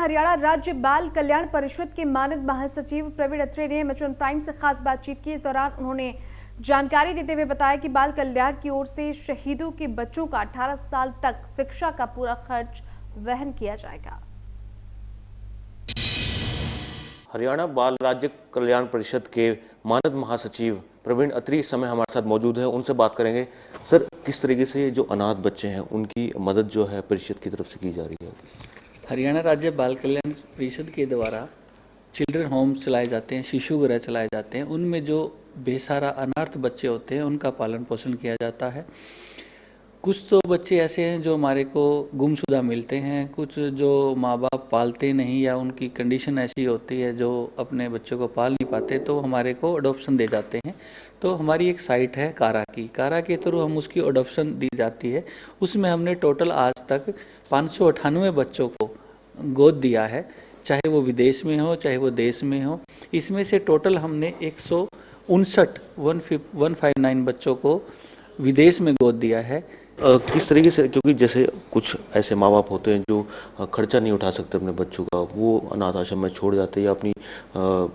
हरियाणा राज्य बाल कल्याण परिषद के मानद महासचिव प्रवीण अत्रे ने एमएचएन प्राइम से खास बातचीत की। इस दौरान उन्होंने जानकारी देते हुए बताया कि बाल कल्याण की ओर से शहीदों के बच्चों का 18 साल तक शिक्षा का पूरा खर्च वहन किया जाएगा। हरियाणा बाल राज्य कल्याण परिषद के मानद महासचिव प्रवीण अत्रे इस समय हमारे साथ मौजूद है। उनसे बात करेंगे। सर, किस तरीके से जो अनाथ बच्चे हैं उनकी मदद जो है परिषद की तरफ से की जा रही है? हरियाणा राज्य बाल कल्याण परिषद के द्वारा चिल्ड्रन होम्स चलाए जाते हैं, शिशु गृह चलाए जाते हैं। उनमें जो बेसहारा अनाथ बच्चे होते हैं उनका पालन पोषण किया जाता है। कुछ तो बच्चे ऐसे हैं जो हमारे को गुमशुदा मिलते हैं, कुछ जो माँ बाप पालते नहीं या उनकी कंडीशन ऐसी होती है जो अपने बच्चों को पाल नहीं पाते, तो हमारे को अडॉप्शन दे जाते हैं। तो हमारी एक साइट है कारा के थ्रू हम उसकी अडॉप्शन दी जाती है। उसमें हमने टोटल आज तक 598 बच्चों को गोद दिया है, चाहे वो विदेश में हो चाहे वो देश में हो। इसमें से टोटल हमने 159 बच्चों को विदेश में गोद दिया है। किस तरीके से, क्योंकि जैसे कुछ ऐसे माँ बाप होते हैं जो खर्चा नहीं उठा सकते अपने बच्चों का, वो अनाथ आश्रम में छोड़ जाते हैं या अपनी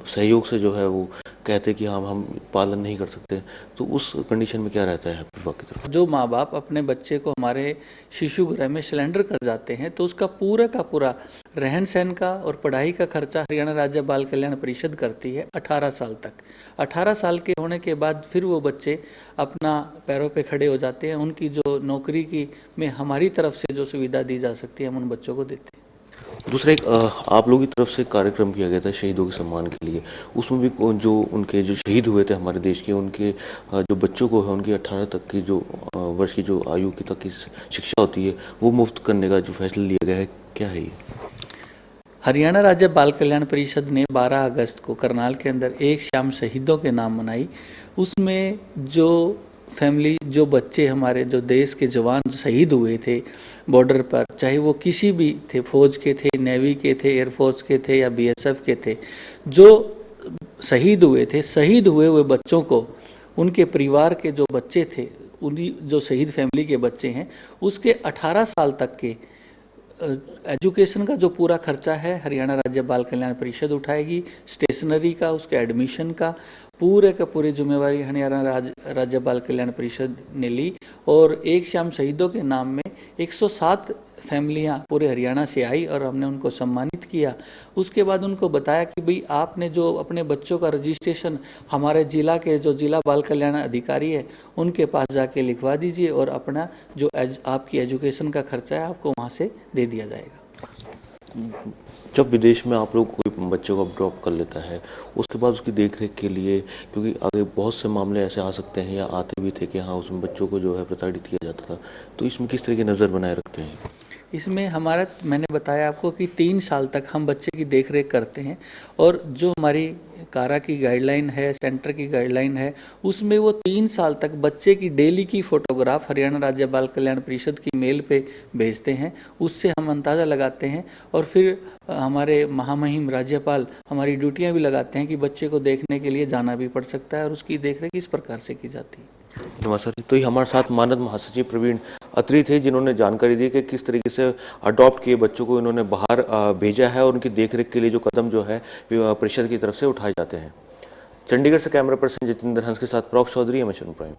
सहयोग से जो है वो कहते हैं कि हम पालन नहीं कर सकते, तो उस कंडीशन में क्या रहता है विभाग की तरफ? जो माँ बाप अपने बच्चे को हमारे शिशु गृह में सिलेंडर कर जाते हैं तो उसका पूरा का पूरा रहन सहन का और पढ़ाई का खर्चा हरियाणा राज्य बाल कल्याण परिषद करती है 18 साल तक। 18 साल के होने के बाद फिर वो बच्चे अपना पैरों पे खड़े हो जाते हैं। उनकी जो नौकरी की में हमारी तरफ से जो सुविधा दी जा सकती है हम उन बच्चों को देते हैं। दूसरा एक आप लोगों की तरफ से कार्यक्रम किया गया था शहीदों के सम्मान के लिए, उसमें भी जो उनके जो शहीद हुए थे हमारे देश के, उनके जो बच्चों को है उनकी 18 तक की जो वर्ष की जो आयु की तक की शिक्षा होती है वो मुफ्त करने का जो फैसला लिया गया है, क्या है ये? हरियाणा राज्य बाल कल्याण परिषद ने 12 अगस्त को करनाल के अंदर एक शाम शहीदों के नाम मनाई। उसमें जो फैमिली, जो बच्चे हमारे जो देश के जवान शहीद हुए थे बॉर्डर पर, चाहे वो किसी भी थे, फौज के थे, नेवी के थे, एयरफोर्स के थे या बीएसएफ के थे, जो शहीद हुए बच्चों को उनके परिवार के जो बच्चे थे, उन्हीं जो शहीद फैमिली के बच्चे हैं, उसके 18 साल तक के एजुकेशन का जो पूरा खर्चा है हरियाणा राज्य बाल कल्याण परिषद उठाएगी। स्टेशनरी का, उसके एडमिशन का पूरे का पूरी जिम्मेवारी हरियाणा राज्य बाल कल्याण परिषद ने ली। और एक शाम शहीदों के नाम में 107 फैमिलियां पूरे हरियाणा से आई और हमने उनको सम्मानित किया। उसके बाद उनको बताया कि भाई आपने जो अपने बच्चों का रजिस्ट्रेशन हमारे जिला के जो जिला बाल कल्याण अधिकारी है उनके पास जाके लिखवा दीजिए और अपना जो आपकी एजुकेशन का खर्चा है आपको वहाँ से दे दिया जाएगा। जब विदेश में आप लोग कोई बच्चे को ड्रॉप कर लेता है उसके बाद उसकी देखरेख के लिए, क्योंकि आगे बहुत से मामले ऐसे आ सकते हैं या आते भी थे कि हाँ उसमें बच्चों को जो है प्रताड़ित किया जाता था, तो इसमें किस तरह की नज़र बनाए रखते हैं? इसमें हमारा, मैंने बताया आपको कि 3 साल तक हम बच्चे की देखरेख करते हैं। और जो हमारी कारा की गाइडलाइन है, सेंटर की गाइडलाइन है, उसमें वो 3 साल तक बच्चे की डेली की फोटोग्राफ हरियाणा राज्य बाल कल्याण परिषद की मेल पे भेजते हैं। उससे हम अंदाज़ा लगाते हैं और फिर हमारे महामहिम राज्यपाल हमारी ड्यूटियाँ भी लगाते हैं कि बच्चे को देखने के लिए जाना भी पड़ सकता है और उसकी देखरेख इस प्रकार से की जाती है। धन्यवाद सर। तो ये हमारे साथ मानद महासचिव प्रवीण अत्रे थे जिन्होंने जानकारी दी कि किस तरीके से अडॉप्ट किए बच्चों को इन्होंने बाहर भेजा है और उनकी देखरेख के लिए जो कदम जो है परिषद की तरफ से उठाए जाते हैं। चंडीगढ़ से कैमरा पर्सन जितेंद्र हंस के साथ प्रॉक्स चौधरी, एमएचएन प्राइम।